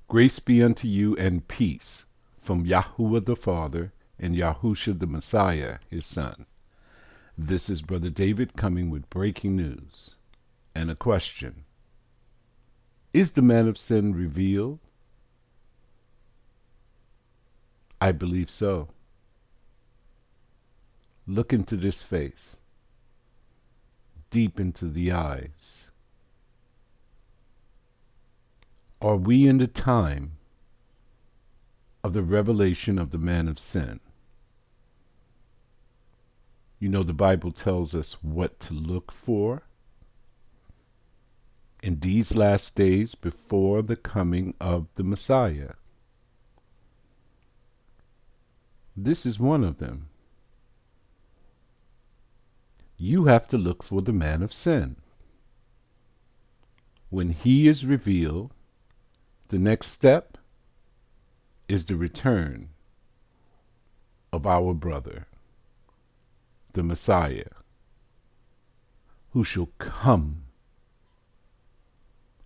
Grace be unto you and peace from Yahuwah the Father and Yahusha the Messiah, his Son. This is Brother David coming with breaking news and a question. Is the man of sin revealed? I believe so. Look into this face, deep into the eyes. Are we in the time of the revelation of the man of sin? You know, the Bible tells us what to look for in these last days before the coming of the Messiah. This is one of them. You have to look for the man of sin. When he is revealed, the next step is the return of our brother, the Messiah, who shall come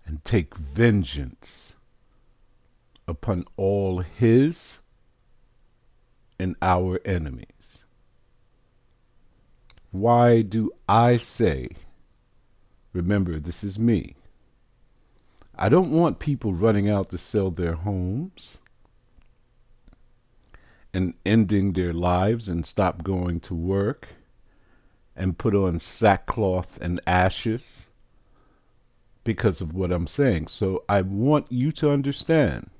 and take vengeance upon all his and our enemies. Why do I say, remember, this is me. I don't want people running out to sell their homes and ending their lives and stop going to work and put on sackcloth and ashes because of what I'm saying. So I want you to understand,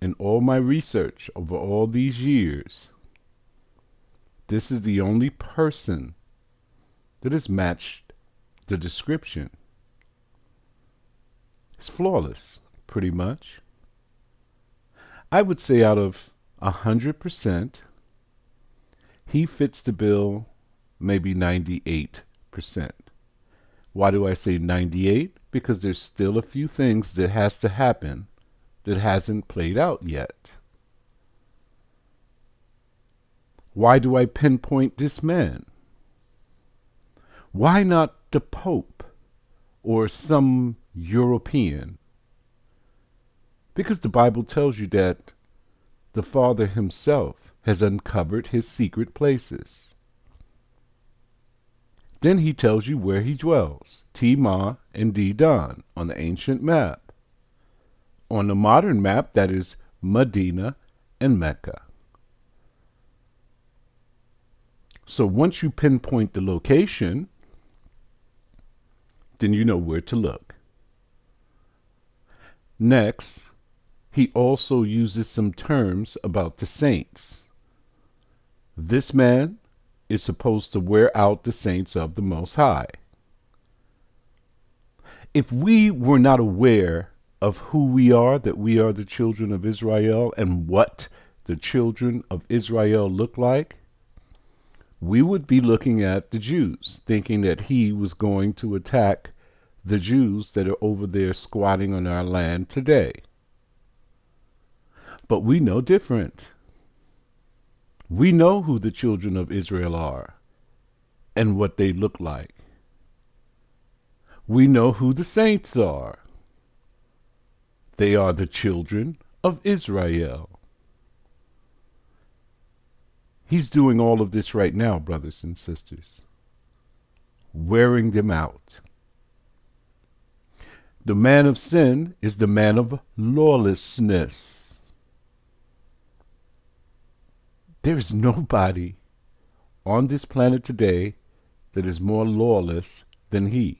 in all my research over all these years, this is the only person that has matched the description. It's flawless, pretty much. I would say out of 100%, he fits the bill maybe 98%. Why do I say 98? Because there's still a few things that has to happen that hasn't played out yet. Why do I pinpoint this man? Why not the Pope or some European? Because the Bible tells you that the Father himself has uncovered his secret places. Then he tells you where he dwells, Timah and Dedan, on the ancient map. On the modern map, that is Medina and Mecca. So once you pinpoint the location, then you know where to look. Next, he also uses some terms about the saints. This man is supposed to wear out the saints of the Most High. If we were not aware of who we are, that we are the children of Israel, and what the children of Israel look like, we would be looking at the Jews, thinking that he was going to attack the Jews that are over there squatting on our land today. But we know different. We know who the children of Israel are and what they look like. We know who the saints are. They are the children of Israel. He's doing all of this right now, brothers and sisters, wearing them out. The man of sin is the man of lawlessness. There is nobody on this planet today that is more lawless than he.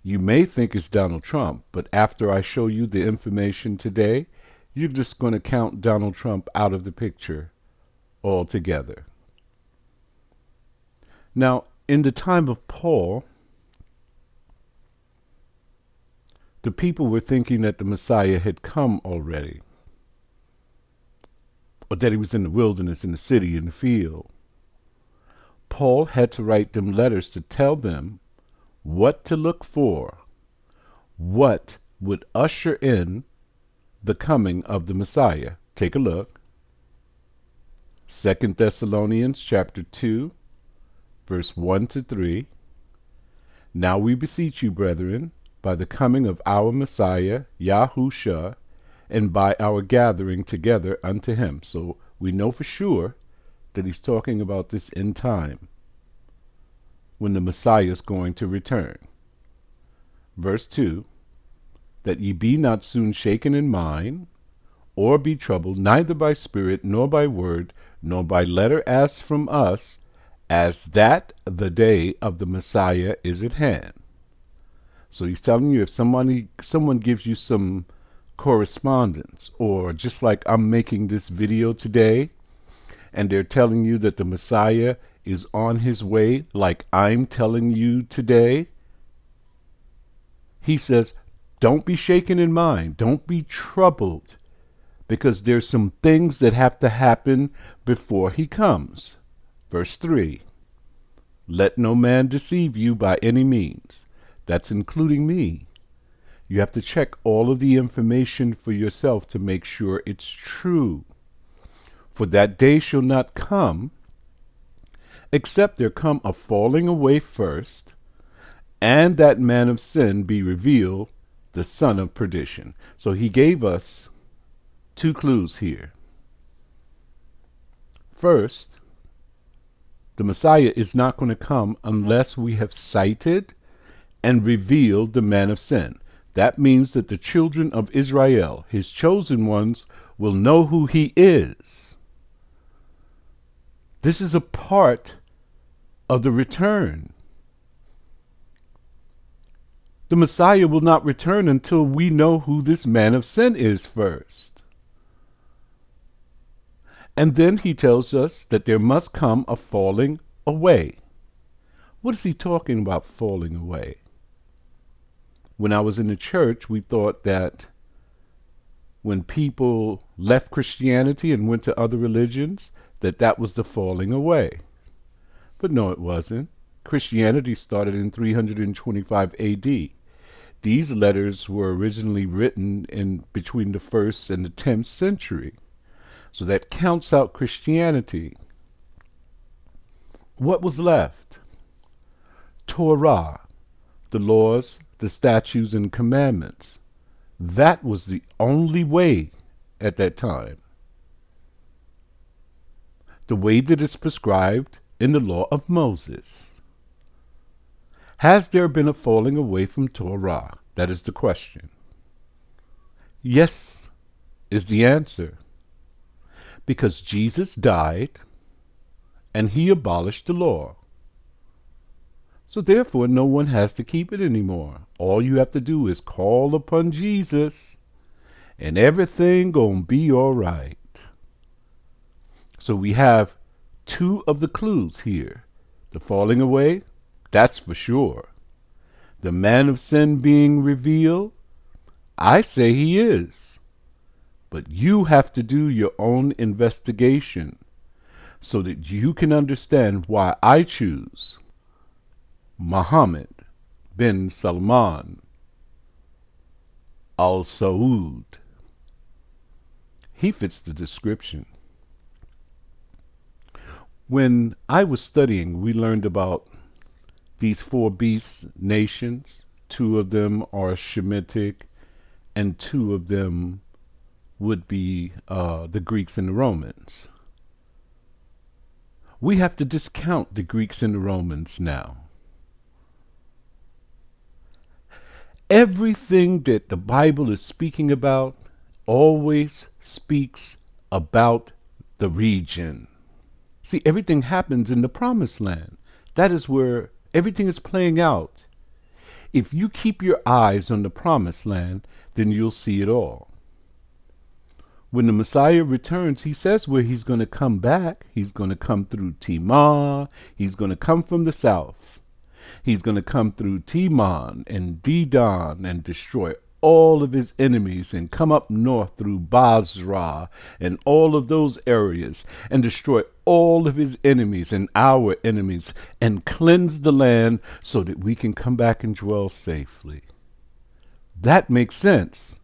You may think it's Donald Trump, but after I show you the information today, you're just going to count Donald Trump out of the picture altogether. Now, in the time of Paul, the people were thinking that the Messiah had come already, or that he was in the wilderness, in the city, in the field. Paul had to write them letters to tell them what to look for, what would usher in the coming of the Messiah. Take a look. 2 Thessalonians chapter 2, verse 1 to 3. Now we beseech you, brethren, by the coming of our Messiah, Yahusha, and by our gathering together unto him. So we know for sure that he's talking about this end time when the Messiah is going to return. Verse 2, that ye be not soon shaken in mind, or be troubled, neither by spirit, nor by word, nor by letter as from us, as that the day of the Messiah is at hand. So he's telling you, if someone gives you some correspondence, or just like I'm making this video today, and they're telling you that the Messiah is on his way, like I'm telling you today, he says, don't be shaken in mind. Don't be troubled, because there's some things that have to happen before he comes. Verse 3, let no man deceive you by any means. That's including me. You have to check all of the information for yourself to make sure it's true. For that day shall not come, except there come a falling away first, and that man of sin be revealed, the son of perdition. So he gave us two clues here. First, the Messiah is not going to come unless we have sighted and revealed the man of sin. That means that the children of Israel, his chosen ones, will know who he is. This is a part of the return. The Messiah will not return until we know who this man of sin is first. And then he tells us that there must come a falling away. What is he talking about, falling away? When I was in the church, we thought that when people left Christianity and went to other religions, that was the falling away. But no, it wasn't. Christianity started in 325 AD. These letters were originally written in between the 1st and the 10th century. So that counts out Christianity. What was left? Torah, the laws, the statutes, and commandments. That was the only way at that time. The way that is prescribed in the law of Moses. Has there been a falling away from Torah? That is the question. Yes is the answer. Because Jesus died and he abolished the law. So therefore, no one has to keep it anymore. All you have to do is call upon Jesus and everything gonna be all right. So we have two of the clues here. The falling away, that's for sure. The man of sin being revealed, I say he is. But you have to do your own investigation so that you can understand why I choose Muhammad bin Salman Al Saud. He fits the description. When I was studying, we learned about these four beast nations. Two of them are Shemitic, and two of them would be the Greeks and the Romans. We have to discount the Greeks and the Romans now. Everything that the Bible is speaking about always speaks about the region. See, everything happens in the promised land. That is where everything is playing out. If you keep your eyes on the promised land, then you'll see it all. When the Messiah returns, he says where he's going to come back. He's going to come through Timah. He's going to come from the south. He's going to come through Timon and Dedan and destroy all of his enemies and come up north through Basra and all of those areas and destroy all of his enemies and our enemies and cleanse the land so that we can come back and dwell safely. That makes sense.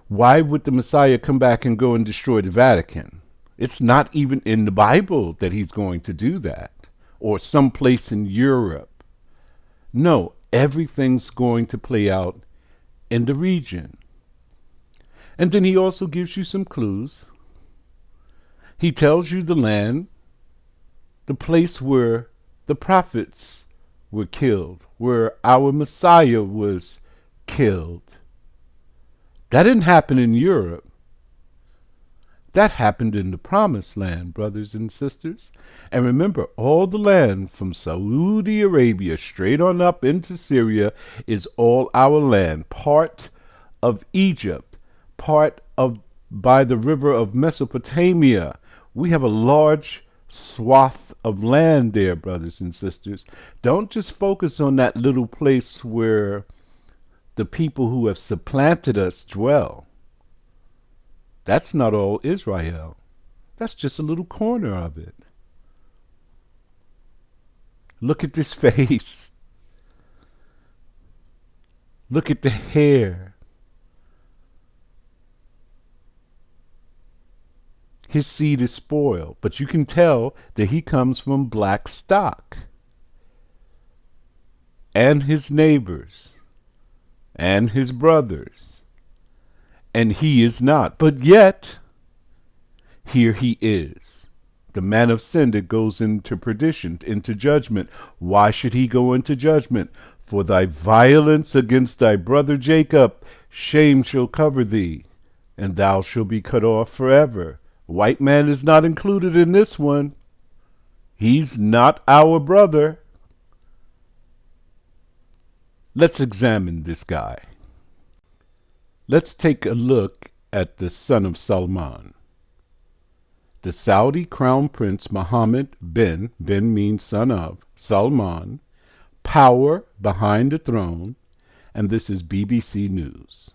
Why would the Messiah come back and go and destroy the Vatican? It's not even in the Bible that he's going to do that, or someplace in Europe. No, everything's going to play out in the region. And then he also gives you some clues. He tells you the land, the place where the prophets were killed, where our Messiah was killed. That didn't happen in Europe. That happened in the promised land, brothers and sisters. And remember, all the land from Saudi Arabia straight on up into Syria is all our land. Part of Egypt, part of by the river of Mesopotamia. We have a large swath of land there, brothers and sisters. Don't just focus on that little place where the people who have supplanted us dwell. That's not all Israel. That's just a little corner of it. Look at this face. Look at the hair. His seed is spoiled, but you can tell that he comes from black stock. And his neighbors, and his brothers. And he is not. But yet, here he is, the man of sin that goes into perdition, into judgment. Why should he go into judgment? For thy violence against thy brother Jacob, shame shall cover thee, and thou shalt be cut off forever. White man is not included in this one. He's not our brother. Let's examine this guy. Let's take a look at the son of Salman. The Saudi crown prince Mohammed bin means son of, Salman, power behind the throne, and this is BBC News.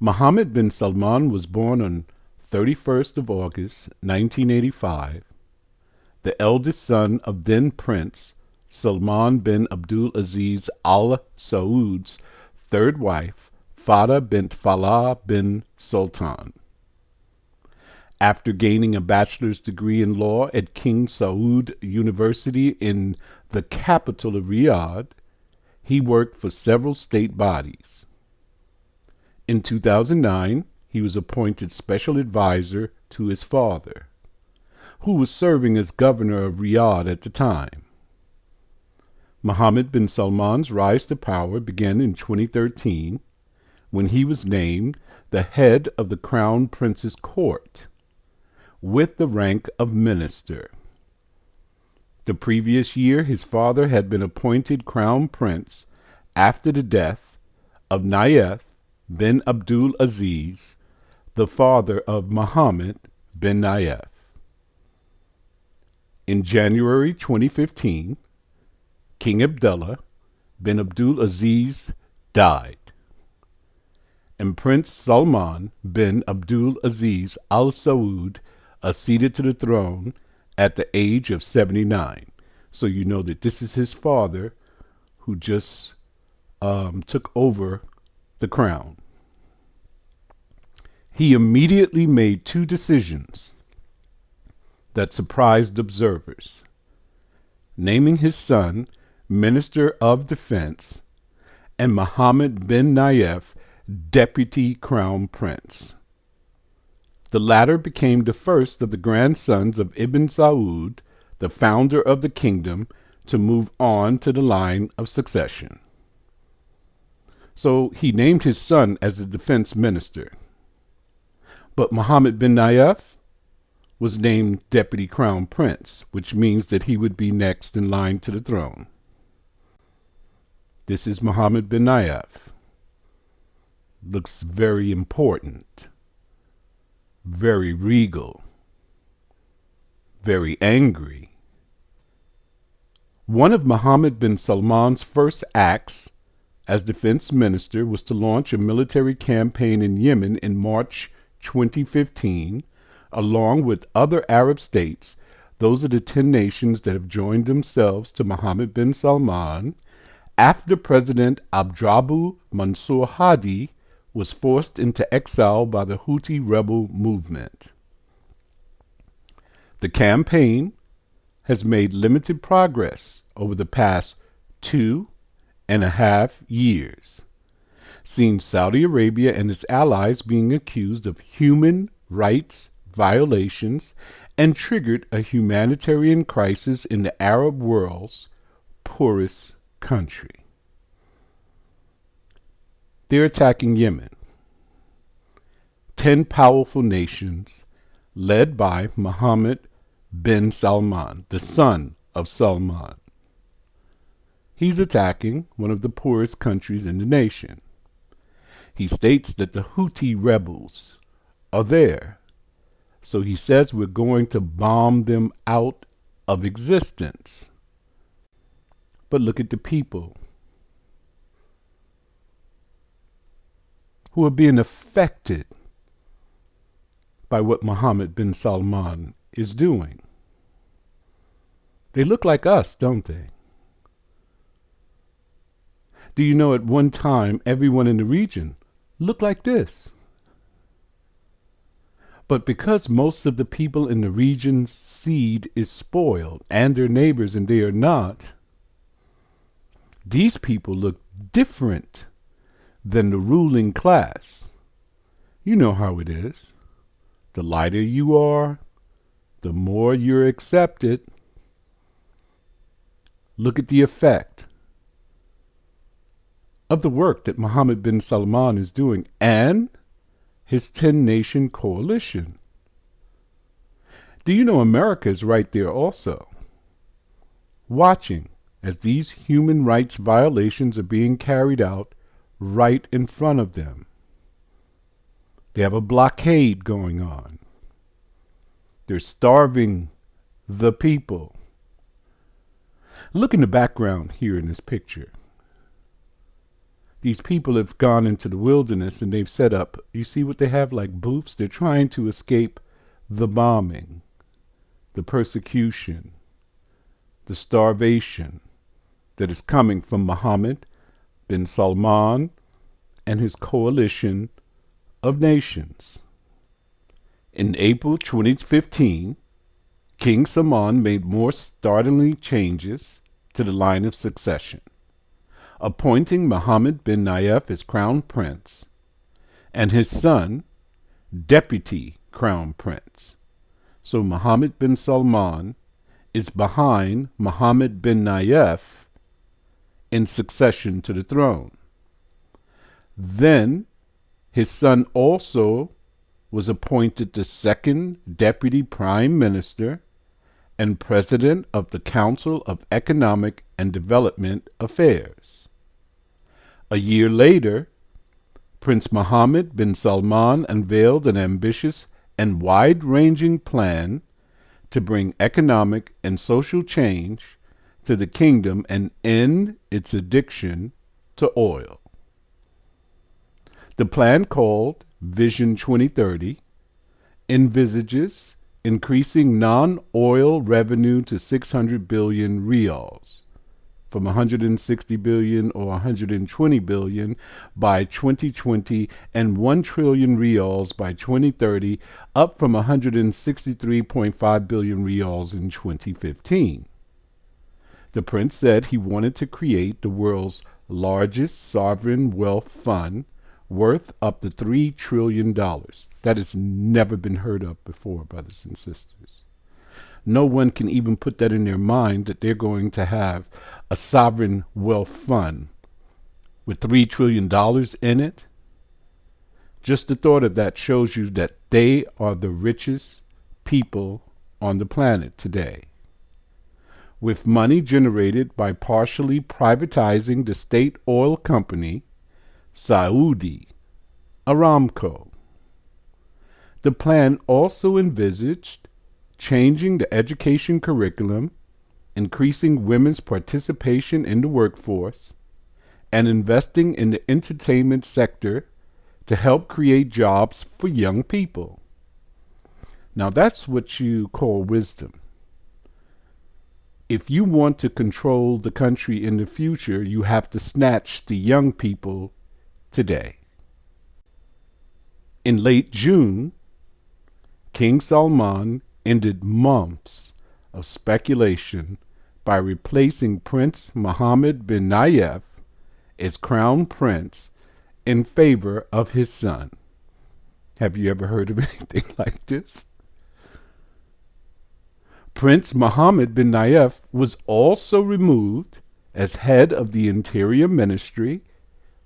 Mohammed bin Salman was born on 31st of August, 1985, the eldest son of then Prince Salman bin Abdul Aziz Al Saud's third wife, Fatah bint Falah bin Sultan. After gaining a bachelor's degree in law at King Saud University in the capital of Riyadh, he worked for several state bodies. In 2009, he was appointed special advisor to his father, who was serving as governor of Riyadh at the time. Mohammed bin Salman's rise to power began in 2013 when he was named the head of the Crown Prince's Court with the rank of minister. The previous year, his father had been appointed Crown Prince after the death of Nayef bin Abdul Aziz, the father of Mohammed bin Nayef. In January 2015, King Abdullah bin Abdul Aziz died, and Prince Salman bin Abdul Aziz Al Saud acceded to the throne at the age of 79. So you know that this is his father who just took over the crown. He immediately made two decisions that surprised observers, naming his son Minister of Defense and Mohammed bin Nayef Deputy Crown Prince. The latter became the first of the grandsons of Ibn Saud, the founder of the kingdom, to move on to the line of succession. So he named his son as the defense minister. But Mohammed bin Nayef was named Deputy Crown Prince, which means that he would be next in line to the throne. This is Mohammed bin Nayef. Looks very important, very regal, very angry. One of Mohammed bin Salman's first acts as defense minister was to launch a military campaign in Yemen in March 2015, along with other Arab states. Those are the 10 nations that have joined themselves to Mohammed bin Salman after President Abdrabbu Mansur Hadi was forced into exile by the Houthi rebel movement. The campaign has made limited progress over the past 2.5 years. seen Saudi Arabia and its allies being accused of human rights violations and triggered a humanitarian crisis in the Arab world's poorest country. They're attacking Yemen. 10 powerful nations led by Mohammed bin Salman, the son of Salman. He's attacking one of the poorest countries in the nation. He states that the Houthi rebels are there. So he says we're going to bomb them out of existence. But look at the people who are being affected by what Mohammed bin Salman is doing. They look like us, don't they? Do you know at one time everyone in the region looked like this? But because most of the people in the region's seed is spoiled and their neighbors and they are not, these people look different than the ruling class. You know how it is. The lighter you are, the more you're accepted. Look at the effect of the work that Mohammed bin Salman is doing and his 10-nation coalition. Do you know America is right there also, watching as these human rights violations are being carried out right in front of them? They have a blockade going on. They're starving the people. Look in the background here in this picture. These people have gone into the wilderness and they've set up, you see what they have, like booths? They're trying to escape the bombing, the persecution, the starvation that is coming from Mohammed bin Salman and his coalition of nations. In April 2015, King Salman made more startling changes to the line of succession, appointing Mohammed bin Nayef as crown prince and his son deputy crown prince. So Mohammed bin Salman is behind Mohammed bin Nayef in succession to the throne. Then his son also was appointed the second deputy prime minister and president of the Council of Economic and Development Affairs. A year later, Prince Mohammed bin Salman unveiled an ambitious and wide-ranging plan to bring economic and social change to the kingdom and end its addiction to oil. The plan, called Vision 2030, envisages increasing non-oil revenue to 600 billion riyals, from 160 billion or 120 billion by 2020 and 1 trillion riyals by 2030, up from 163.5 billion riyals in 2015. The prince said he wanted to create the world's largest sovereign wealth fund worth up to $3 trillion. That has never been heard of before, brothers and sisters. No one can even put that in their mind that they're going to have a sovereign wealth fund with $3 trillion in it. Just the thought of that shows you that they are the richest people on the planet today. With money generated by partially privatizing the state oil company, Saudi Aramco. The plan also envisaged changing the education curriculum, increasing women's participation in the workforce, and investing in the entertainment sector to help create jobs for young people. Now that's what you call wisdom. If you want to control the country in the future, you have to snatch the young people today. In late June, King Salman ended months of speculation by replacing Prince Mohammed bin Nayef as crown prince in favor of his son. Have you ever heard of anything like this? Prince Mohammed bin Nayef was also removed as head of the Interior Ministry,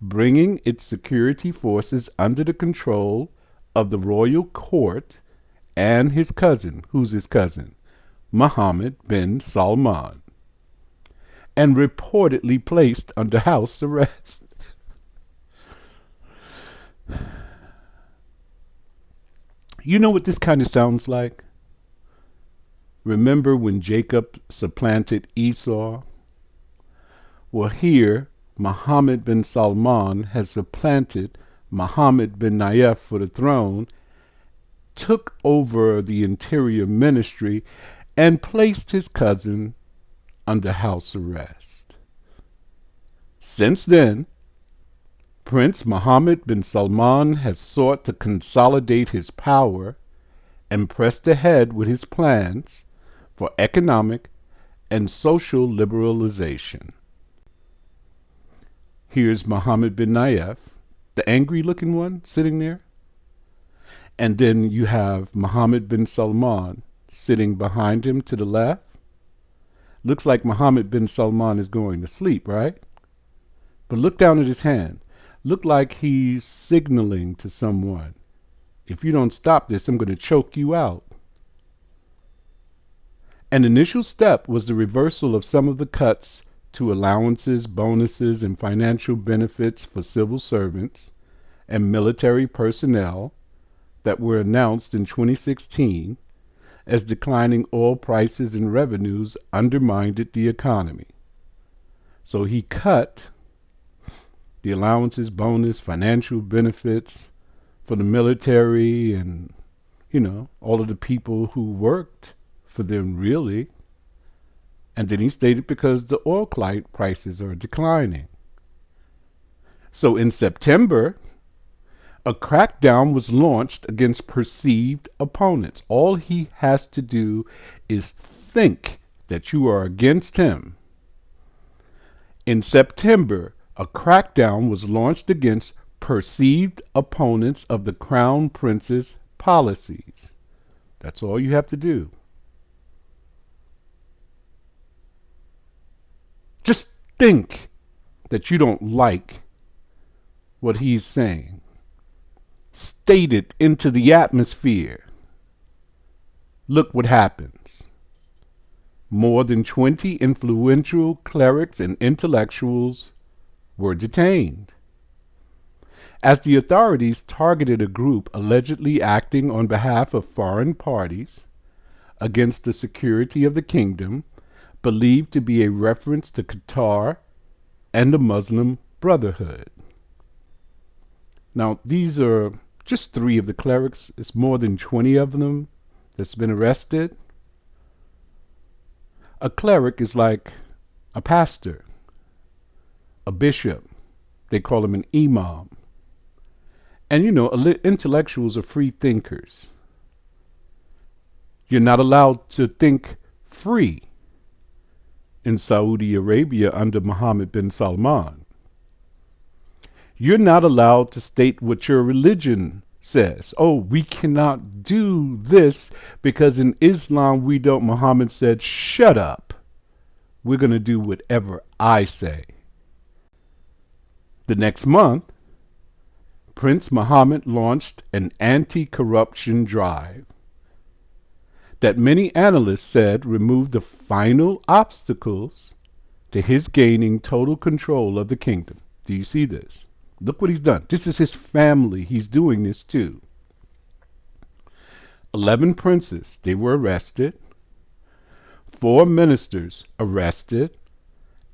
bringing its security forces under the control of the royal court and his cousin. Who's his cousin? Mohammed bin Salman, and reportedly placed under house arrest. You know what this kind of sounds like? Remember when Jacob supplanted Esau? Well, here, Mohammed bin Salman has supplanted Mohammed bin Nayef for the throne, took over the Interior Ministry, and placed his cousin under house arrest. Since then, Prince Mohammed bin Salman has sought to consolidate his power and pressed ahead with his plans for economic and social liberalization. Here's Mohammed bin Nayef, the angry-looking one sitting there. And then you have Mohammed bin Salman sitting behind him to the left. Looks like Mohammed bin Salman is going to sleep, right? But look down at his hand. Look like he's signaling to someone. If you don't stop this, I'm going to choke you out. An initial step was the reversal of some of the cuts to allowances, bonuses, and financial benefits for civil servants and military personnel that were announced in 2016 as declining oil prices and revenues undermined the economy. So he cut the allowances, bonus, financial benefits for the military and, all of the people who worked for them, really. And then he stated because the oil prices are declining. So in September, a crackdown was launched against perceived opponents. All he has to do is think that you are against him. In September, a crackdown was launched against perceived opponents of the Crown Prince's policies. That's all you have to do. Just think that you don't like what he's saying. State it into the atmosphere. Look what happens. More than 20 influential clerics and intellectuals were detained, as the authorities targeted a group allegedly acting on behalf of foreign parties against the security of the kingdom, believed to be a reference to Qatar and the Muslim Brotherhood. Now, these are just 3 of the clerics. It's more than 20 of them that's been arrested. A cleric is like a pastor, a bishop. They call him an imam. And intellectuals are free thinkers. You're not allowed to think free in Saudi Arabia under Mohammed bin Salman. You're not allowed to state what your religion says. Oh, we cannot do this because in Islam we don't. Muhammad said, shut up. We're going to do whatever I say. The next month, Prince Mohammed launched an anti-corruption drive that many analysts said removed the final obstacles to his gaining total control of the kingdom. Do you see this? Look what he's done. This is his family. He's doing this too. 11 princes, they were arrested. 4 ministers arrested.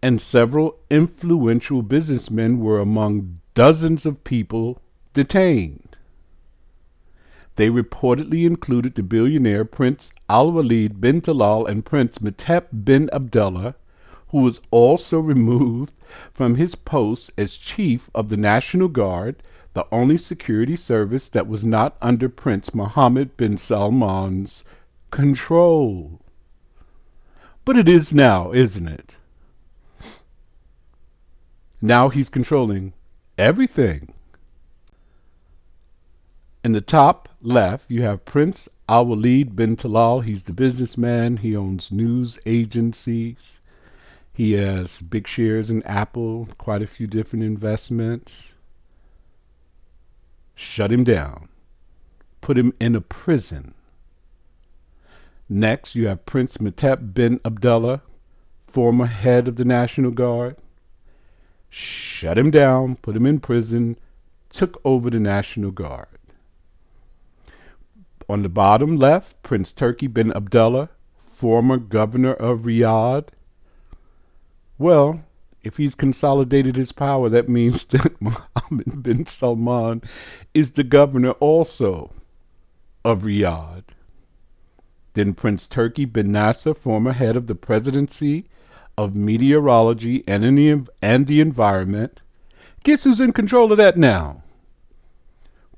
And several influential businessmen were among dozens of people detained. They reportedly included the billionaire Prince Al-Walid bin Talal and Prince Metep bin Abdullah, who was also removed from his post as chief of the National Guard, the only security service that was not under Prince Mohammed bin Salman's control. But it is now, isn't it? Now he's controlling everything. In the top left, you have Prince Al-Walid bin Talal. He's the businessman. He owns news agencies. He has big shares in Apple, quite a few different investments. Shut him down. Put him in a prison. Next, you have Prince Metep bin Abdullah, former head of the National Guard. Shut him down, put him in prison, took over the National Guard. On the bottom left, Prince Turki bin Abdullah, former governor of Riyadh. Well, if he's consolidated his power, that means that Mohammed bin Salman is the governor also of Riyadh. Then Prince Turki bin Nasser, former head of the presidency of meteorology and the environment. Guess who's in control of that now?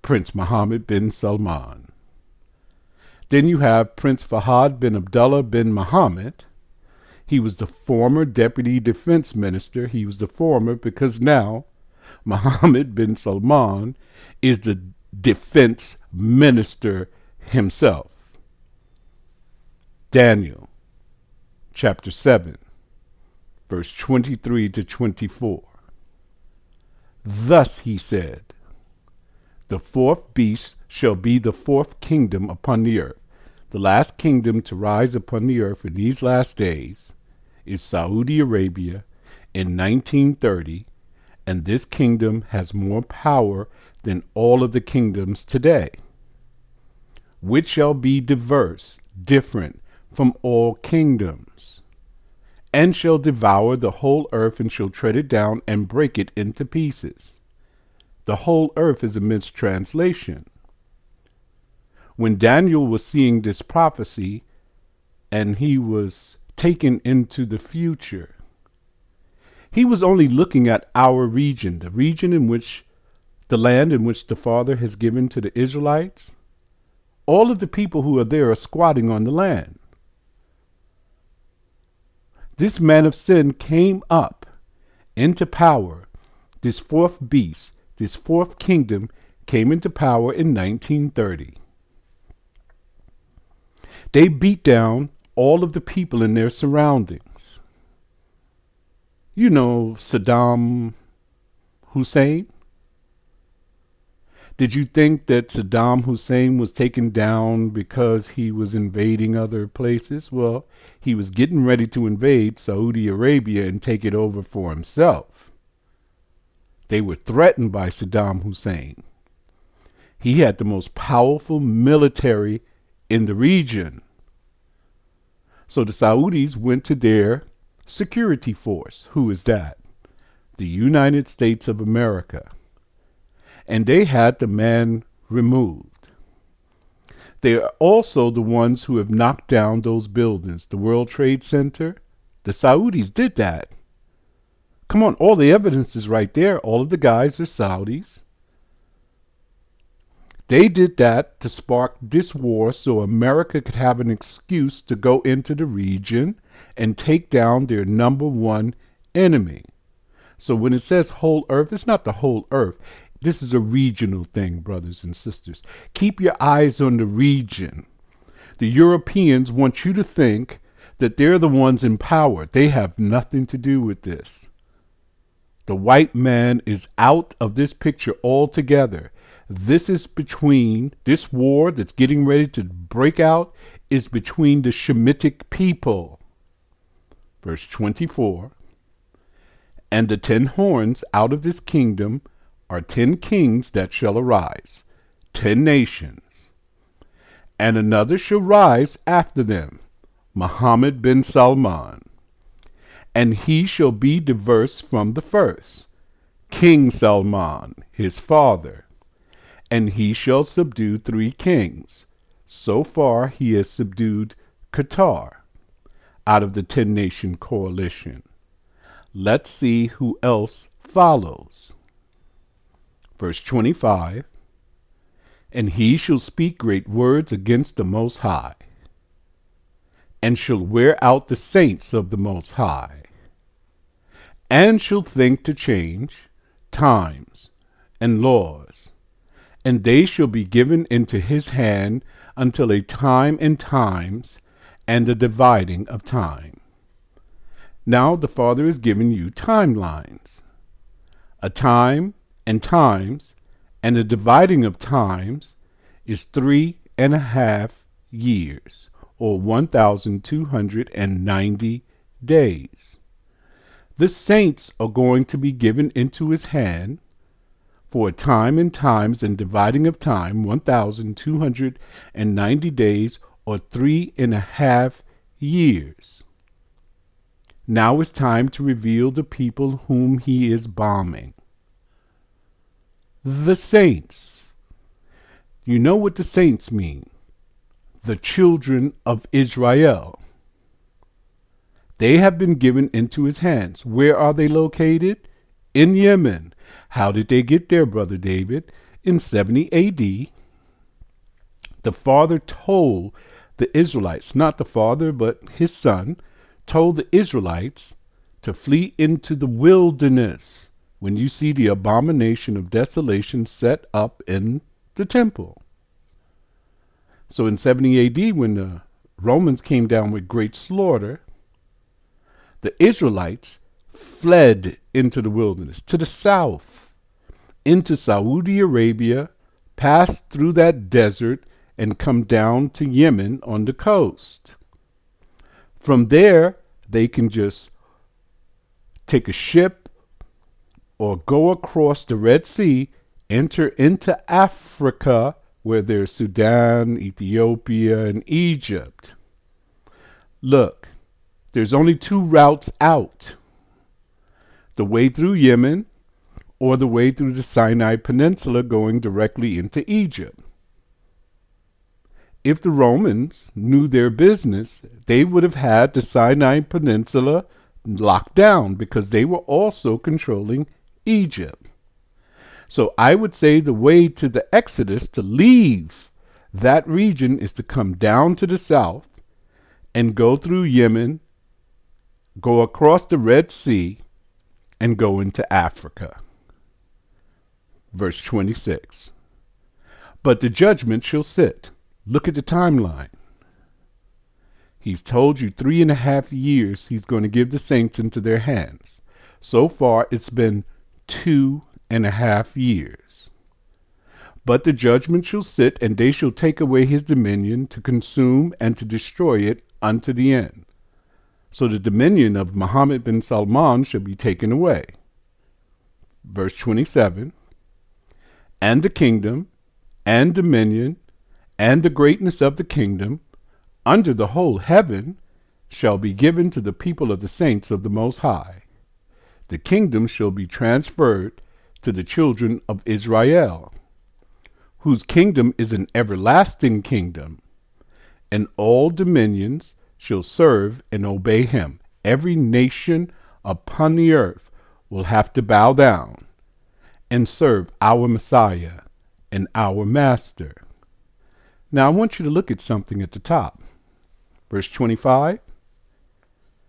Prince Mohammed bin Salman. Then you have Prince Fahad bin Abdullah bin Mohammed. He was the former deputy defense minister. He was the former because now Mohammed bin Salman is the defense minister himself. Daniel chapter 7, verse 23 to 24. Thus he said, the fourth beast shall be the fourth kingdom upon the earth. The last kingdom to rise upon the earth in these last days is Saudi Arabia in 1930, and this kingdom has more power than all of the kingdoms today, which shall be diverse, different from all kingdoms, and shall devour the whole earth and shall tread it down and break it into pieces. The whole earth is a mistranslation. When Daniel was seeing this prophecy and he was taken into the future, he was only looking at our region, the region in which the land in which the Father has given to the Israelites. All of the people who are there are squatting on the land. This man of sin came up into power. This fourth beast, this fourth kingdom came into power in 1930. They beat down all of the people in their surroundings. You know Saddam Hussein? Did you think that Saddam Hussein was taken down because he was invading other places? Well, he was getting ready to invade Saudi Arabia and take it over for himself. They were threatened by Saddam Hussein. He had the most powerful military in the region. So the Saudis went to their security force. Who is that? The United States of America. And they had the man removed. They are also the ones who have knocked down those buildings. The World Trade Center, the Saudis did that. Come on, all the evidence is right there. All of the guys are Saudis. They did that to spark this war so America could have an excuse to go into the region and take down their number one enemy. So when it says whole earth, it's not the whole earth. This is a regional thing, brothers and sisters. Keep your eyes on the region. The Europeans want you to think that they're the ones in power. They have nothing to do with this. The white man is out of this picture altogether. This war that's getting ready to break out is between the Shemitic people. Verse 24, and the 10 horns out of this kingdom are 10 kings that shall arise, 10 nations. And another shall rise after them, Mohammed bin Salman. And he shall be diverse from the first, King Salman, his father. And he shall subdue 3 kings. So far he has subdued Qatar out of the 10-nation coalition. Let's see who else follows. Verse 25, and he shall speak great words against the Most High, and shall wear out the saints of the Most High, and shall think to change times and laws, and they shall be given into his hand until a time and times and a dividing of time. Now the Father is giving you timelines. A time and times and a dividing of times is 3.5 years, or 1,290 days. The saints are going to be given into his hand for a time and times and dividing of time, 1,290 days, or 3.5 years. Now it's time to reveal the people whom he is bombing. The saints. You know what the saints mean? The children of Israel. They have been given into his hands. Where are they located? In Yemen. How did they get there, Brother David? In 70 AD, the father told the Israelites, not the father, but his son, told the Israelites to flee into the wilderness when you see the abomination of desolation set up in the temple. So in 70 AD, when the Romans came down with great slaughter, the Israelites fled into the wilderness, to the south, into Saudi Arabia, passed through that desert, and come down to Yemen on the coast. From there, they can just take a ship or go across the Red Sea, enter into Africa, where there's Sudan, Ethiopia, and Egypt. Look, there's only two routes out: the way through Yemen or the way through the Sinai Peninsula going directly into Egypt. If the Romans knew their business, they would have had the Sinai Peninsula locked down because they were also controlling Egypt. So I would say the way to the Exodus, to leave that region, is to come down to the south and go through Yemen, go across the Red Sea, and go into Africa. Verse 26. But the judgment shall sit. Look at the timeline. He's told you 3.5 years he's going to give the saints into their hands. So far, it's been 2.5 years. But the judgment shall sit, and they shall take away his dominion, to consume and to destroy it unto the end. So the dominion of Muhammad bin Salman shall be taken away. Verse 27. And the kingdom, and dominion, and the greatness of the kingdom, under the whole heaven, shall be given to the people of the saints of the Most High. The kingdom shall be transferred to the children of Israel, whose kingdom is an everlasting kingdom, and all dominions shall serve and obey him. Every nation upon the earth will have to bow down and serve our Messiah and our Master. Now I want you to look at something at the top. Verse 25.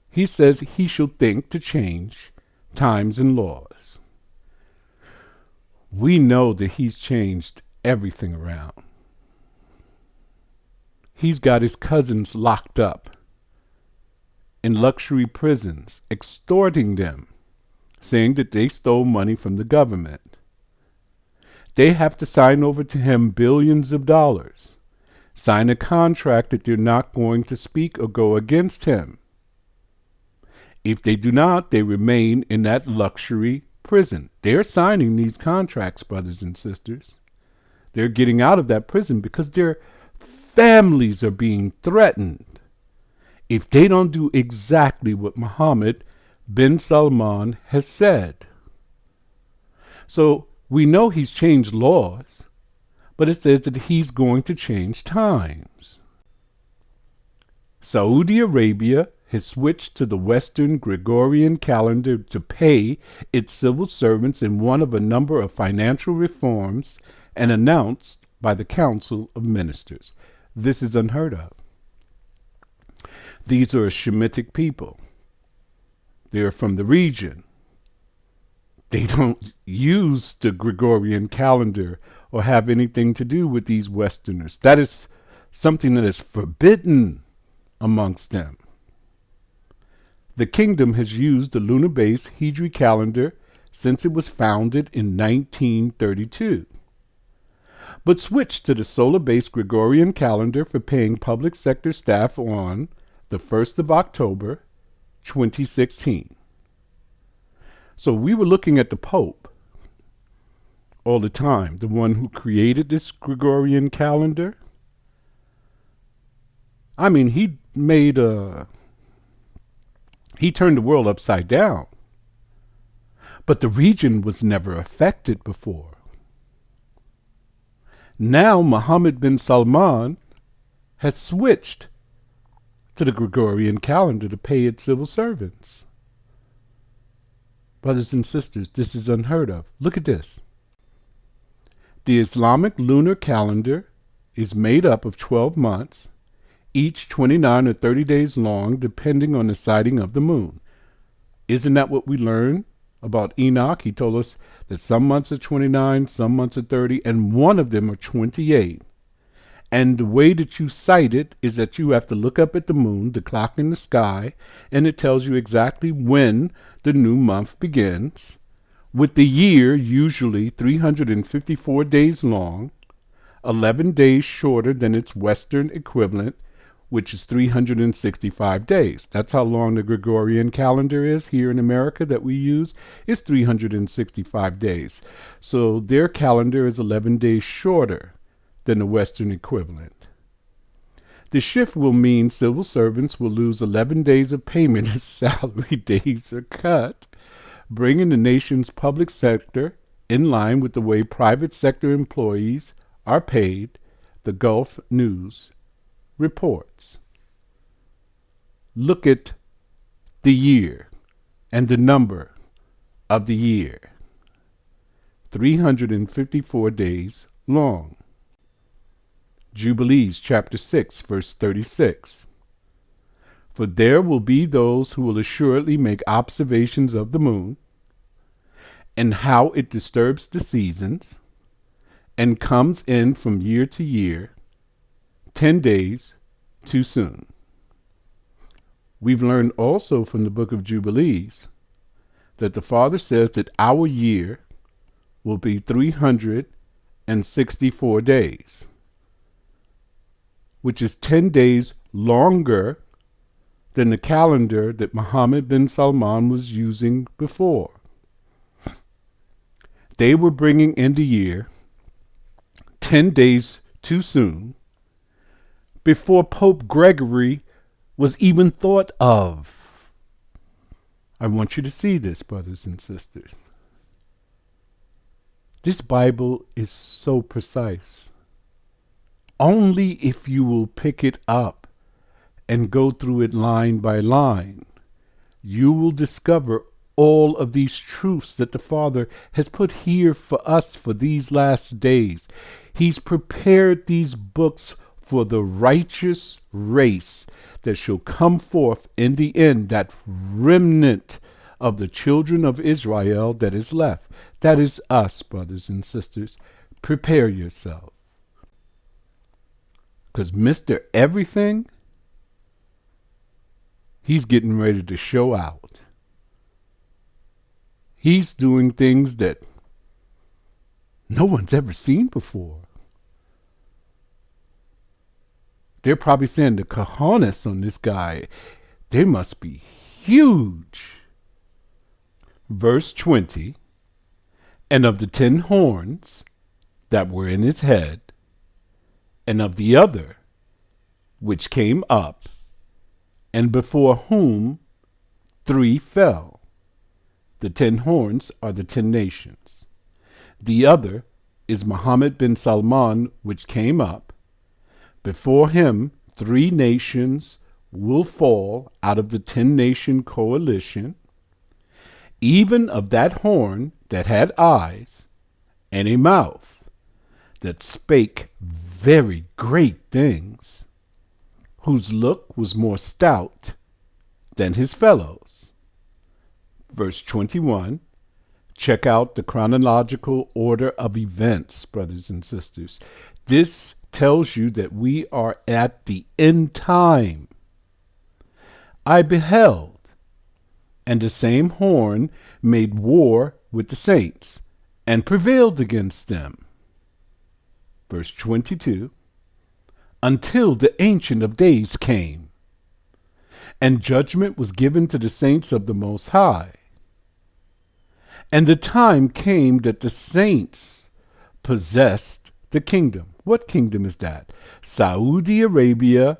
He says he shall think to change times and laws. We know that he's changed everything around. He's got his cousins locked up in luxury prisons, extorting them, saying that they stole money from the government. They have to sign over to him billions of dollars, sign a contract that they're not going to speak or go against him. If they do not, they remain in that luxury prison. They're signing these contracts, brothers and sisters. They're getting out of that prison because their families are being threatened if they don't do exactly what Muhammad bin Salman has said. So we know he's changed laws, but it says that he's going to change times. Saudi Arabia has switched to the Western Gregorian calendar to pay its civil servants in one of a number of financial reforms and announced by the Council of Ministers. This is unheard of. These are a Shemitic people. They're from the region. They don't use the Gregorian calendar or have anything to do with these Westerners. That is something that is forbidden amongst them. The kingdom has used the lunar-based Hijri calendar since it was founded in 1932, but switched to the solar-based Gregorian calendar for paying public sector staff on the 1st of October, 2016. So we were looking at the Pope all the time, the one who created this Gregorian calendar. I mean, he turned the world upside down. But the region was never affected before. Now Mohammed bin Salman has switched to the Gregorian calendar to pay its civil servants. Brothers and sisters, this is unheard of. Look at this. The Islamic lunar calendar is made up of 12 months, each 29 or 30 days long, depending on the sighting of the moon. Isn't that what we learned about Enoch? He told us that some months are 29, some months are 30, and one of them are 28. And the way that you sight it is that you have to look up at the moon, the clock in the sky, and it tells you exactly when the new month begins, with the year usually 354 days long, 11 days shorter than its Western equivalent, which is 365 days. That's how long the Gregorian calendar is here in America that we use. It's 365 days. So their calendar is 11 days shorter than the Western equivalent. The shift will mean civil servants will lose 11 days of payment as salary days are cut, bringing the nation's public sector in line with the way private sector employees are paid, the Gulf News reports. Look at the year and the number of the year. 354 days long. Jubilees chapter 6 verse 36. For there will be those who will assuredly make observations of the moon, and how it disturbs the seasons, and comes in from year to year, 10 days too soon. We've learned also from the book of Jubilees that the Father says that our year will be 364 days, which is 10 days longer than the calendar that Mohammed bin Salman was using before. They were bringing in the year 10 days too soon, before Pope Gregory was even thought of. I want you to see this, brothers and sisters. This Bible is so precise. Only if you will pick it up and go through it line by line, you will discover all of these truths that the Father has put here for us for these last days. He's prepared these books for the righteous race that shall come forth in the end, that remnant of the children of Israel that is left. That is us, brothers and sisters. Prepare yourself. Because Mr. Everything, he's getting ready to show out. He's doing things that no one's ever seen before. They're probably saying the cojones on this guy, they must be huge. Verse 20, and of the 10 horns that were in his head, and of the other which came up, and before whom 3 fell. The 10 horns are the 10 nations. The other is Mohammed bin Salman, which came up. Before him 3 nations will fall out of the 10-nation coalition, even of that horn that had eyes and a mouth, that spake very great things, whose look was more stout than his fellows. Verse 21, Check out the chronological order of events, brothers and sisters. This tells you that we are at the end time. I beheld, and the same horn made war with the saints, and prevailed against them. Verse 22, until the Ancient of Days came, and judgment was given to the saints of the Most High. And the time came that the saints possessed the kingdom. What kingdom is that? Saudi Arabia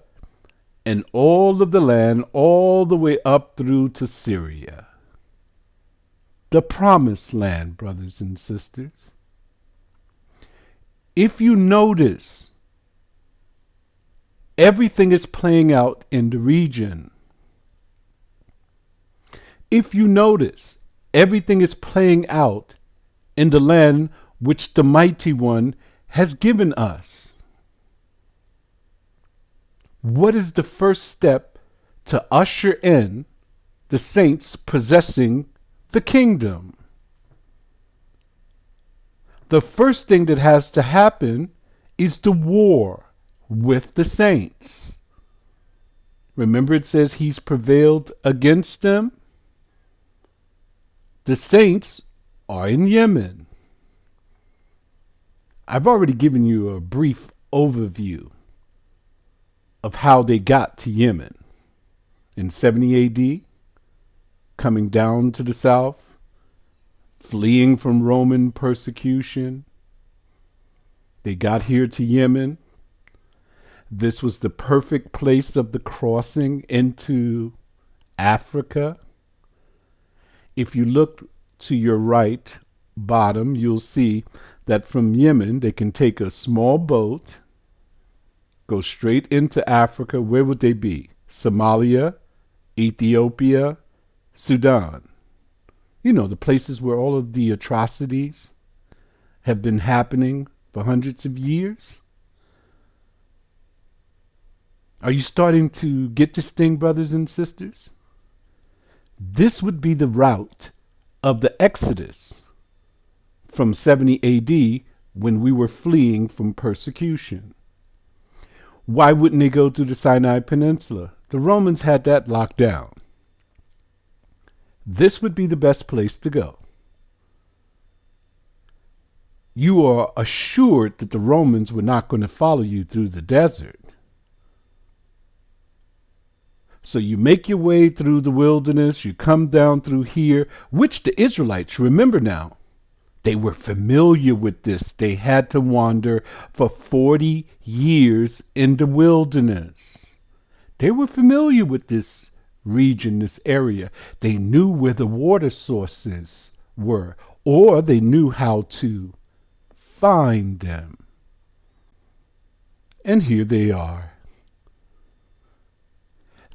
and all of the land, all the way up through to Syria. The promised land, brothers and sisters. If you notice, everything is playing out in the region. If you notice, everything is playing out in the land which the Mighty One has given us. What is the first step to usher in the saints possessing the kingdom? The first thing that has to happen is the war with the saints. Remember, it says he's prevailed against them. The saints are in Yemen. I've already given you a brief overview of how they got to Yemen. In 70 AD, coming down to the south, fleeing from Roman persecution. They got here to Yemen. This was the perfect place of the crossing into Africa. If you look to your right bottom, you'll see that from Yemen, they can take a small boat, go straight into Africa. Where would they be? Somalia, Ethiopia, Sudan. You know, the places where all of the atrocities have been happening for hundreds of years. Are you starting to get this thing, brothers and sisters? This would be the route of the Exodus from 70 AD when we were fleeing from persecution. Why wouldn't they go through the Sinai Peninsula? The Romans had that locked down. This would be the best place to go. You are assured that the Romans were not going to follow you through the desert. So you make your way through the wilderness, you come down through here, which the Israelites, remember now, they were familiar with this. They had to wander for 40 years in the wilderness. They were familiar with this region, this area. They knew where the water sources were, or they knew how to find them. And here they are.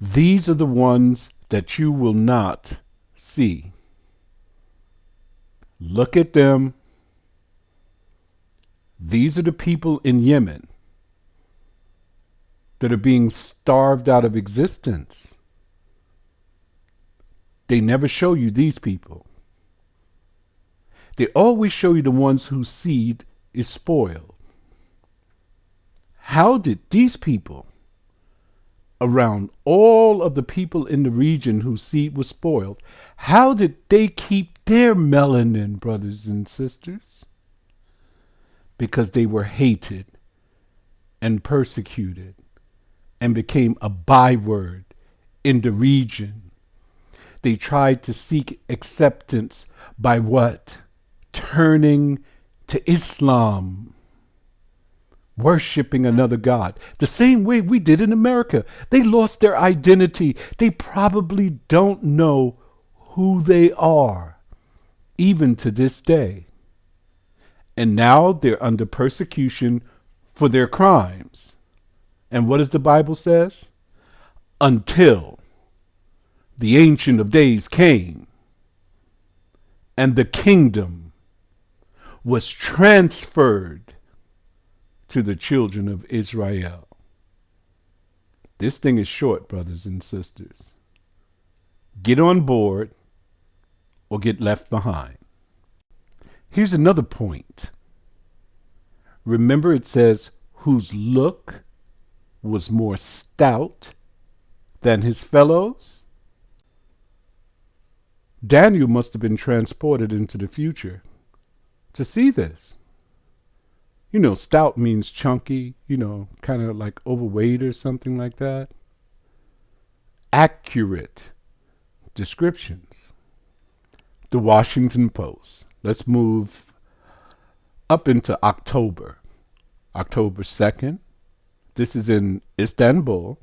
These are the ones that you will not see. Look at them. These are the people in Yemen that are being starved out of existence. They never show you these people. They always show you the ones whose seed is spoiled. How did these people, around all of the people in the region whose seed was spoiled, how did they keep their melanin, brothers and sisters? Because they were hated and persecuted and became a byword in the region. They tried to seek acceptance by what? Turning to Islam. Worshipping another God, the same way we did in America. They lost their identity. They probably don't know who they are, even to this day. And now they're under persecution for their crimes. And what does the Bible says? Until the Ancient of Days came, and the kingdom was transferred to the children of Israel. This thing is short, brothers and sisters. Get on board or get left behind. Here's another point. Remember it says, whose look was more stout than his fellows? Daniel must have been transported into the future to see this. You know, stout means chunky, kind of like overweight or something like that. Accurate descriptions. The Washington Post. Let's move up into October. October 2nd. This is in Istanbul.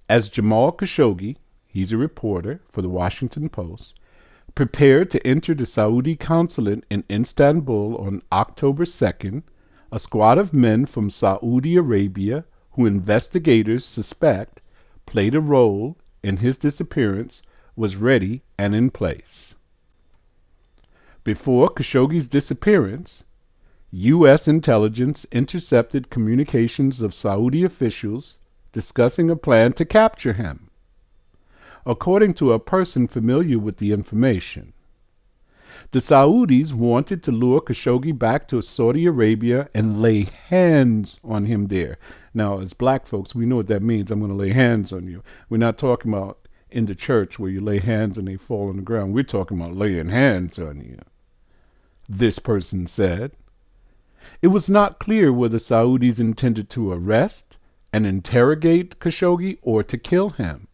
As Jamal Khashoggi, he's a reporter for the Washington Post, prepared to enter the Saudi consulate in Istanbul on October 2nd, a squad of men from Saudi Arabia, who investigators suspect played a role in his disappearance, was ready and in place. Before Khashoggi's disappearance, U.S. intelligence intercepted communications of Saudi officials discussing a plan to capture him. According to a person familiar with the information, the Saudis wanted to lure Khashoggi back to Saudi Arabia and lay hands on him there. Now, as black folks, we know what that means. I'm going to lay hands on you. We're not talking about in the church where you lay hands and they fall on the ground. We're talking about laying hands on you. This person said. It was not clear whether Saudis intended to arrest and interrogate Khashoggi or to kill him,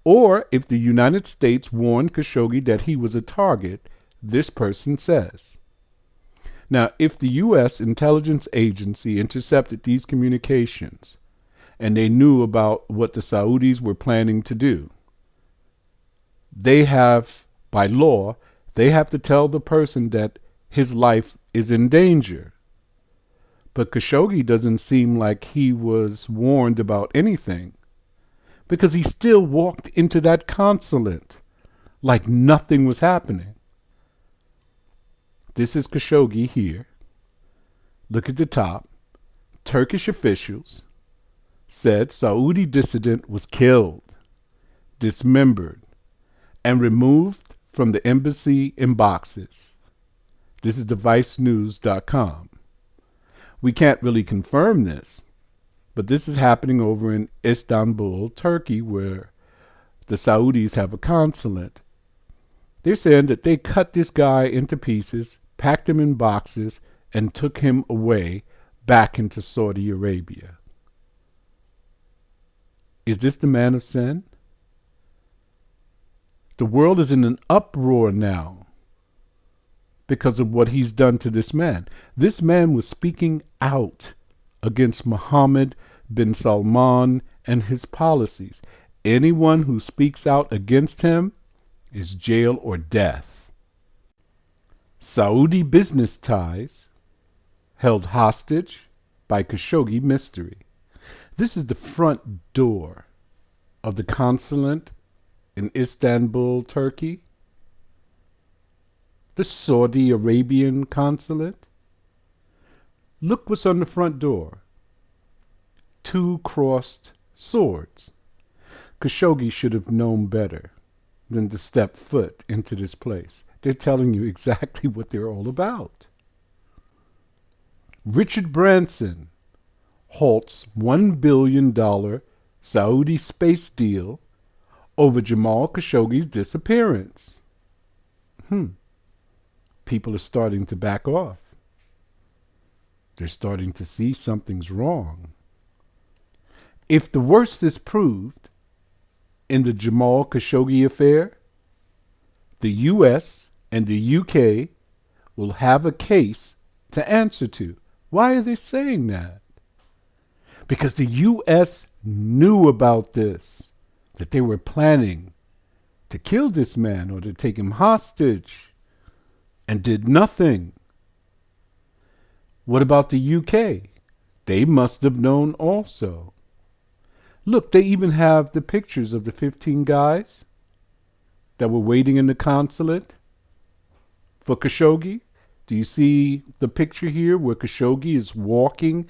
or if the United States warned Khashoggi that he was a target, this person says. Now, if the U.S. intelligence agency intercepted these communications and they knew about what the Saudis were planning to do, they have, by law, they have to tell the person that his life is in danger. But Khashoggi doesn't seem like he was warned about anything, because he still walked into that consulate like nothing was happening. This is Khashoggi here. Look at the top. Turkish officials said Saudi dissident was killed, dismembered, and removed from the embassy in boxes. This is devicenews.com. We can't really confirm this, but this is happening over in Istanbul, Turkey, where the Saudis have a consulate. They're saying that they cut this guy into pieces, packed him in boxes, and took him away back into Saudi Arabia. Is this the man of sin? The world is in an uproar now because of what he's done to this man. This man was speaking out against Mohammed bin Salman and his policies. Anyone who speaks out against him is jail or death. Saudi business ties held hostage by Khashoggi mystery. This is the front door of the consulate in Istanbul, Turkey. The Saudi Arabian consulate. Look what's on the front door. 2 crossed swords. Khashoggi should have known better than to step foot into this place. They're telling you exactly what they're all about. Richard Branson halts $1 billion Saudi space deal over Jamal Khashoggi's disappearance. People are starting to back off. They're starting to see something's wrong. If the worst is proved in the Jamal Khashoggi affair, the U.S. and the U.K. will have a case to answer to. Why are they saying that? Because the U.S. knew about this, that they were planning to kill this man or to take him hostage, and did nothing. What about the UK? They must have known also. Look, they even have the pictures of the 15 guys that were waiting in the consulate for Khashoggi. Do you see the picture here where Khashoggi is walking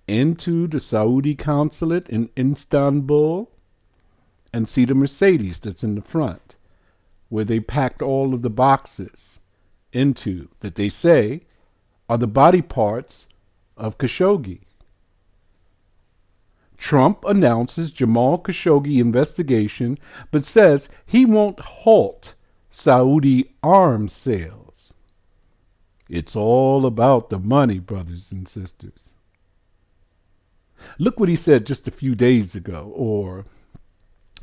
into the Saudi consulate in Istanbul? And see the Mercedes that's in the front, where they packed all of the boxes into that they say are the body parts of Khashoggi. Trump announces Jamal Khashoggi investigation, but says he won't halt Saudi arms sales. It's all about the money, brothers and sisters. Look what he said just a few days ago, or,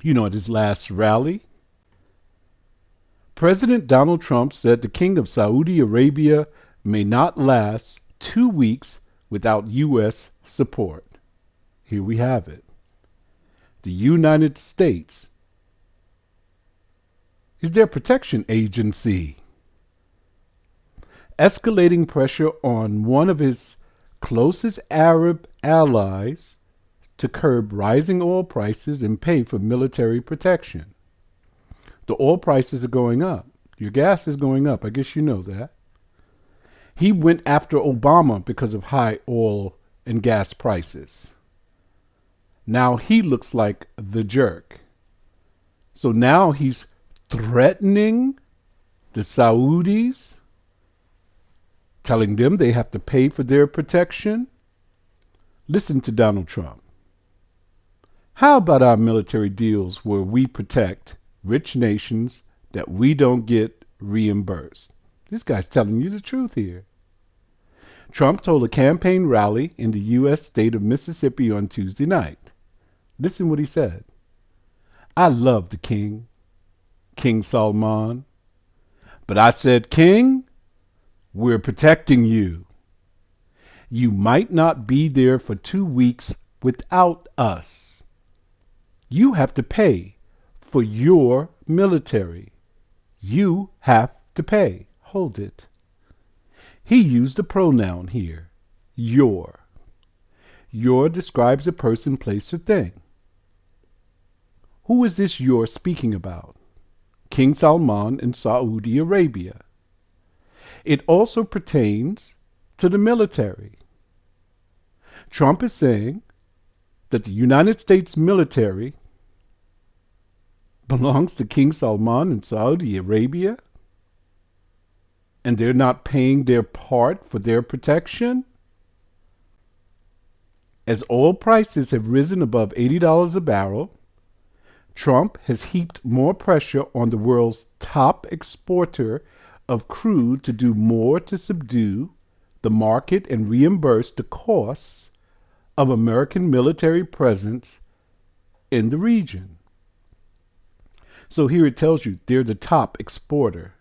at his last rally. President Donald Trump said the King of Saudi Arabia may not last 2 weeks without U.S. support. Here we have it. The United States is their protection agency. Escalating pressure on one of his closest Arab allies to curb rising oil prices and pay for military protection. The oil prices are going up. Your gas is going up. I guess you know that. He went after Obama because of high oil and gas prices. Now he looks like the jerk. So now he's threatening the Saudis, telling them they have to pay for their protection. Listen to Donald Trump. How about our military deals where we protect rich nations that we don't get reimbursed? This guy's telling you the truth here. Trump told a campaign rally in the U.S. state of Mississippi on Tuesday night. Listen what he said. I love the king, King Salman, but I said, King, we're protecting you. You might not be there for 2 weeks without us. You have to pay for your military. You have to pay. Hold it. He used a pronoun here, your. Your describes a person, place, or thing. Who is this you're speaking about? King Salman in Saudi Arabia. It also pertains to the military. Trump is saying that the United States military belongs to King Salman in Saudi Arabia, and they're not paying their part for their protection? As oil prices have risen above $80 a barrel, Trump has heaped more pressure on the world's top exporter of crude to do more to subdue the market and reimburse the costs of American military presence in the region. So here it tells you they're the top exporter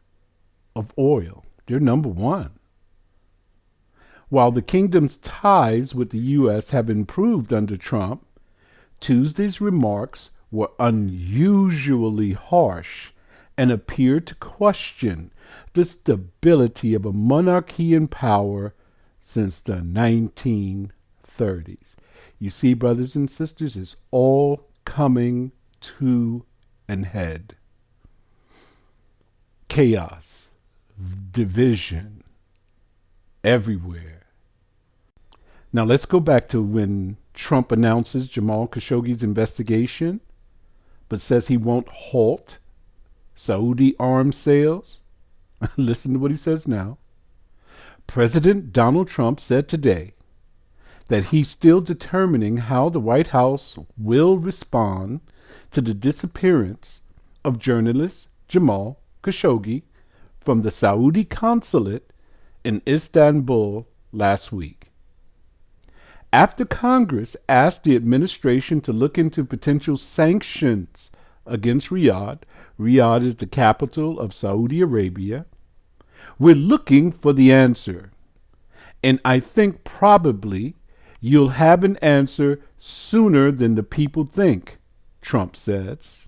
of oil. They're number one. While the kingdom's ties with the U.S. have improved under Trump, Tuesday's remarks were unusually harsh and appeared to question the stability of a monarchy in power since the 1930s. You see, brothers and sisters, it's all coming to an head. Chaos, division, everywhere. Now let's go back to when Trump announces Jamal Khashoggi's investigation, but says he won't halt Saudi arms sales. Listen to what he says now. President Donald Trump said today that he's still determining how the White House will respond to the disappearance of journalist Jamal Khashoggi from the Saudi consulate in Istanbul last week. After Congress asked the administration to look into potential sanctions against Riyadh, Riyadh is the capital of Saudi Arabia, we're looking for the answer. And I think probably you'll have an answer sooner than the people think, Trump says.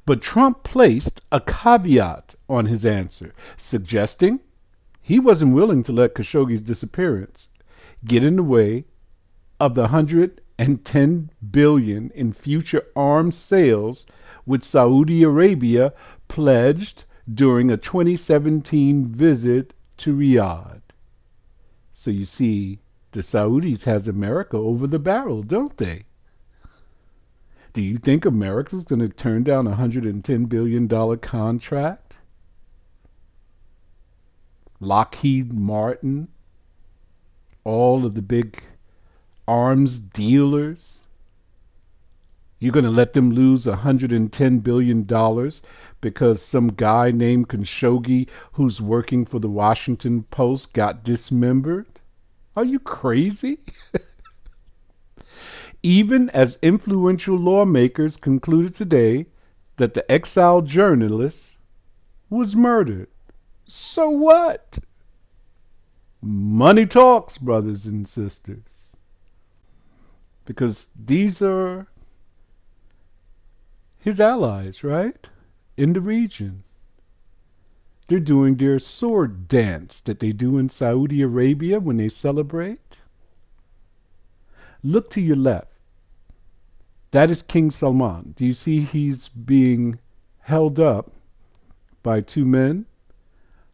But Trump placed a caveat on his answer, suggesting he wasn't willing to let Khashoggi's disappearance get in the way of the $110 billion in future arms sales which Saudi Arabia pledged during a 2017 visit to Riyadh. So you see, the Saudis has America over the barrel, don't they? Do you think America's going to turn down a $110 billion contract? Lockheed Martin, all of the big arms dealers. You're going to let them lose $110 billion because some guy named Khashoggi who's working for the Washington Post got dismembered? Are you crazy? Even as influential lawmakers concluded today that the exiled journalist was murdered. So what? Money talks, brothers and sisters. Because these are his allies, right? In the region. They're doing their sword dance that they do in Saudi Arabia when they celebrate. Look to your left. That is King Salman. Do you see he's being held up by two men?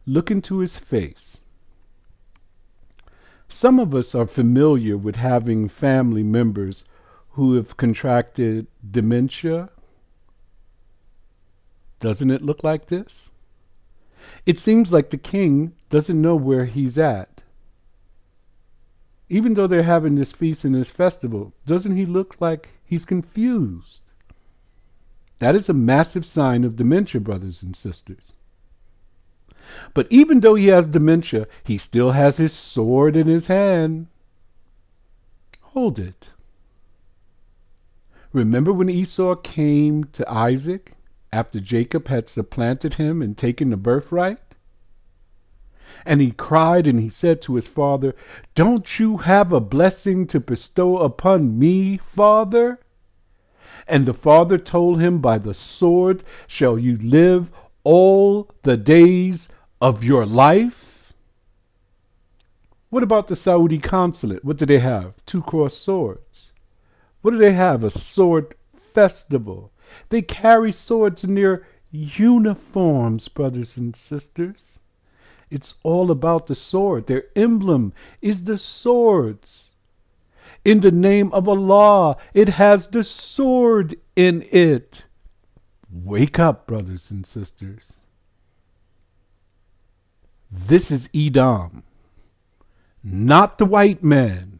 Look into his face. Some of us are familiar with having family members who have contracted dementia. Doesn't it look like this? It seems like the king doesn't know where he's at. Even though they're having this feast and this festival, doesn't he look like he's confused? That is a massive sign of dementia, brothers and sisters. But even though he has dementia, he still has his sword in his hand. Hold it. Remember when Esau came to Isaac after Jacob had supplanted him and taken the birthright? And he cried and he said to his father, "Don't you have a blessing to bestow upon me, father?" And the father told him, "By the sword shall you live all the days of your life." What about the Saudi consulate? What do they have? Two crossed swords. What do they have? A sword festival. They carry swords in their uniforms, brothers and sisters. It's all about the sword. Their emblem is the swords. In the name of Allah, it has the sword in it. Wake up, brothers and sisters. This is Edom, not the white man.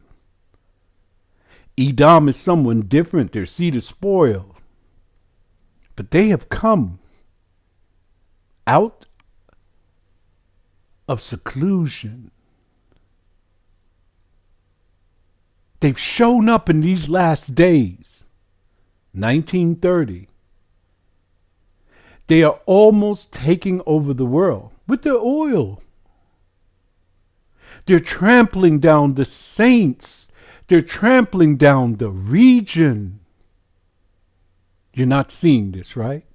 Edom is someone different. Their seed is spoiled. But they have come out of seclusion. They've shown up in these last days, 1930. They are almost taking over the world with their oil. They're trampling down the saints. They're trampling down the region. You're not seeing this, right?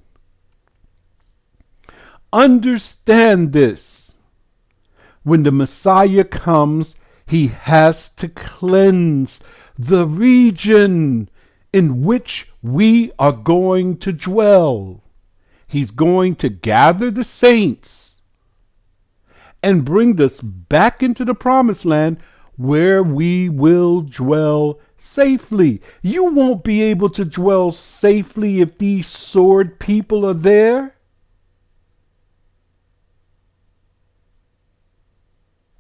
Understand this. When the Messiah comes, he has to cleanse the region in which we are going to dwell. He's going to gather the saints and bring us back into the promised land where we will dwell safely. You won't be able to dwell safely if these sword people are there.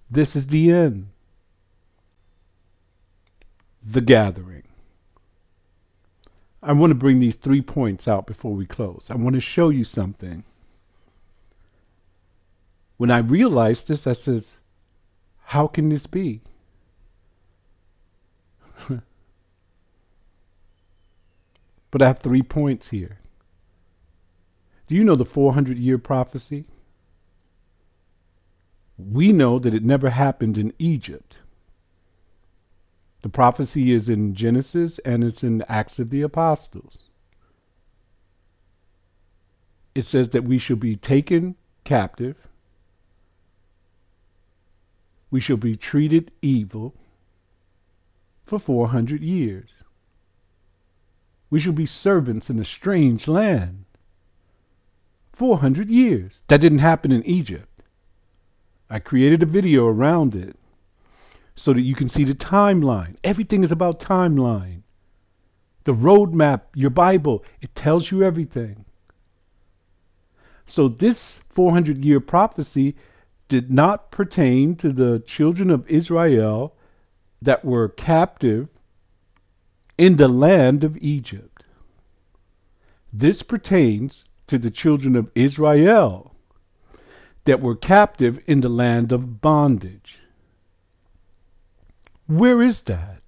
This is the end. The gathering. I want to bring these 3 points out before we close. I want to show you something. When I realized this, I says, how can this be? But I have 3 points here. Do you know the 400-year prophecy? We know that it never happened in Egypt. The prophecy is in Genesis and it's in Acts of the Apostles. It says that we shall be taken captive. We shall be treated evil for 400 years. We shall be servants in a strange land. 400 years. That didn't happen in Egypt. I created a video around it so that you can see the timeline. Everything is about timeline. The roadmap, your Bible, it tells you everything. So this 400-year prophecy did not pertain to the children of Israel that were captive in the land of Egypt. This pertains to the children of Israel that were captive in the land of bondage. Where is that?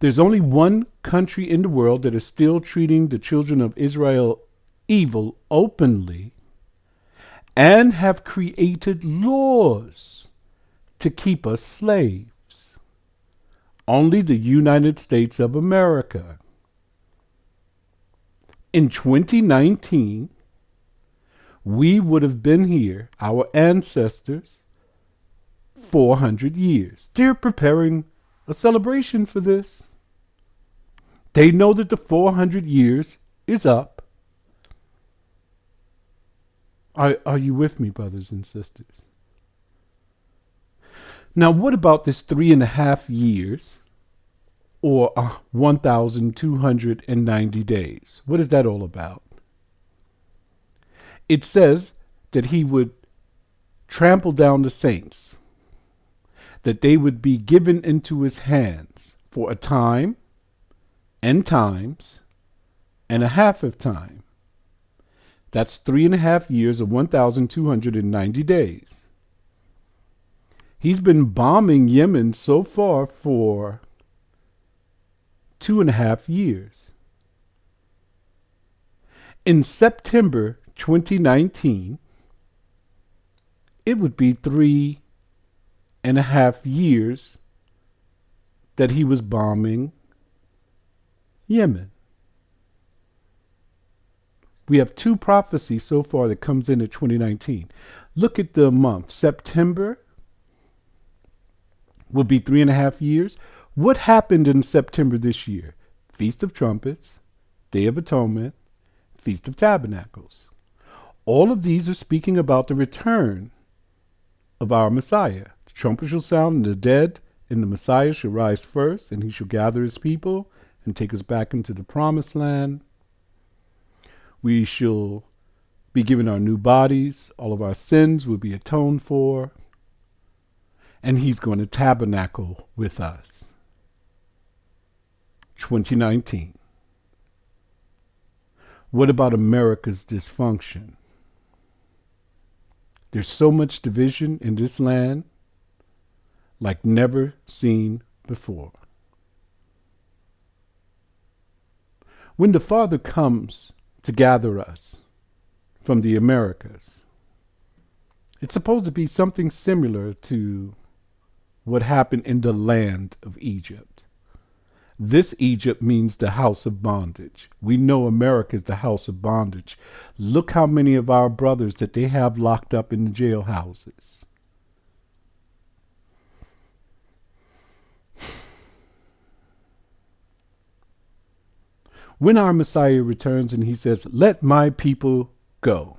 There's only one country in the world that is still treating the children of Israel evil openly and have created laws to keep us slaves. Only the United States of America. In 2019, we would have been here, our ancestors, 400 years. They're preparing a celebration for this. They know that the 400 years is up. Are you with me, brothers and sisters? Now, what about this 3.5 years or 1,290 days? What is that all about? It says that he would trample down the saints, that they would be given into his hands for a time and times and a half of time. That's 3.5 years or 1,290 days. He's been bombing Yemen so far for 2.5 years. In September 2019, it would be 3.5 years that he was bombing Yemen. We have 2 prophecies so far that comes in at 2019. Look at the month. September will be 3.5 years. What happened in September this year? Feast of Trumpets, Day of Atonement, Feast of Tabernacles. All of these are speaking about the return of our Messiah. The trumpet shall sound, and the dead in the Messiah shall rise first, and he shall gather his people and take us back into the promised land. We shall be given our new bodies. All of our sins will be atoned for. And he's going to tabernacle with us. 2019. What about America's dysfunction? There's so much division in this land like never seen before. When the Father comes to gather us from the Americas, it's supposed to be something similar to what happened in the land of Egypt. This Egypt means the house of bondage. We know America is the house of bondage. Look how many of our brothers that they have locked up in the jailhouses. When our Messiah returns and he says, "Let my people go,"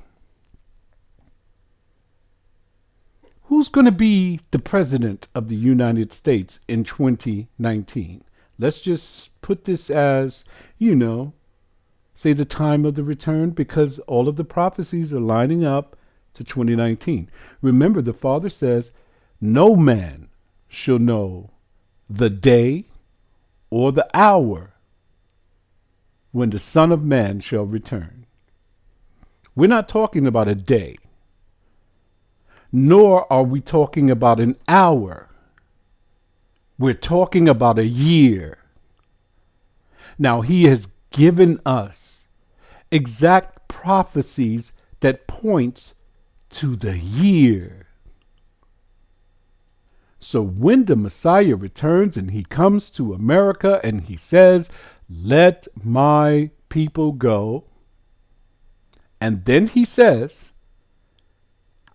who's going to be the president of the United States in 2019? Let's just put this as, say the time of the return, because all of the prophecies are lining up to 2019. Remember, the Father says, no man shall know the day or the hour when the Son of Man shall return. We're not talking about a day, nor are we talking about an hour. We're talking about a year. Now, he has given us exact prophecies that points to the year. So when the Messiah returns and he comes to America and he says, "Let my people go," and then he says,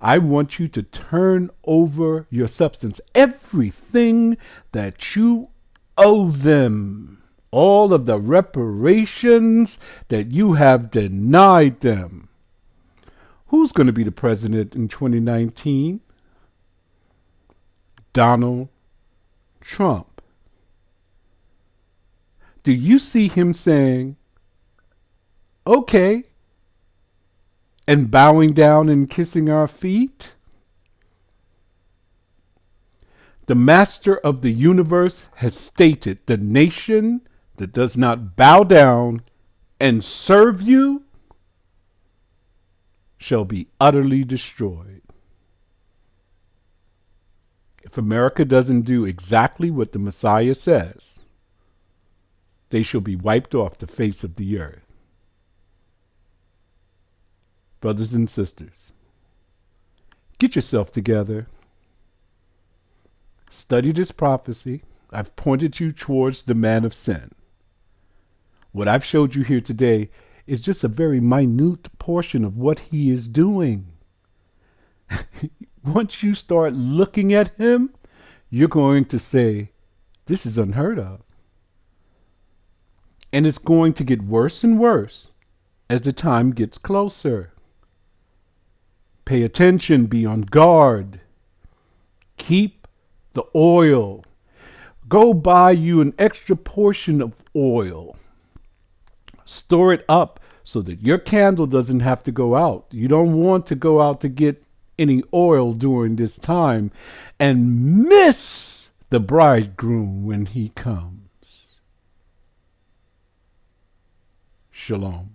"I want you to turn over your substance, everything that you owe them, all of the reparations that you have denied them." Who's going to be the president in 2019? Donald Trump. Do you see him saying, "Okay," and bowing down and kissing our feet? The master of the universe has stated the nation that does not bow down and serve you shall be utterly destroyed. If America doesn't do exactly what the Messiah says, they shall be wiped off the face of the earth. Brothers and sisters, get yourself together. Study this prophecy. I've pointed you towards the man of sin. What I've showed you here today is just a very minute portion of what he is doing. Once you start looking at him, you're going to say, this is unheard of. And it's going to get worse and worse as the time gets closer. Pay attention, be on guard. Keep the oil. Go buy you an extra portion of oil. Store it up so that your candle doesn't have to go out. You don't want to go out to get any oil during this time and miss the bridegroom when he comes. Shalom.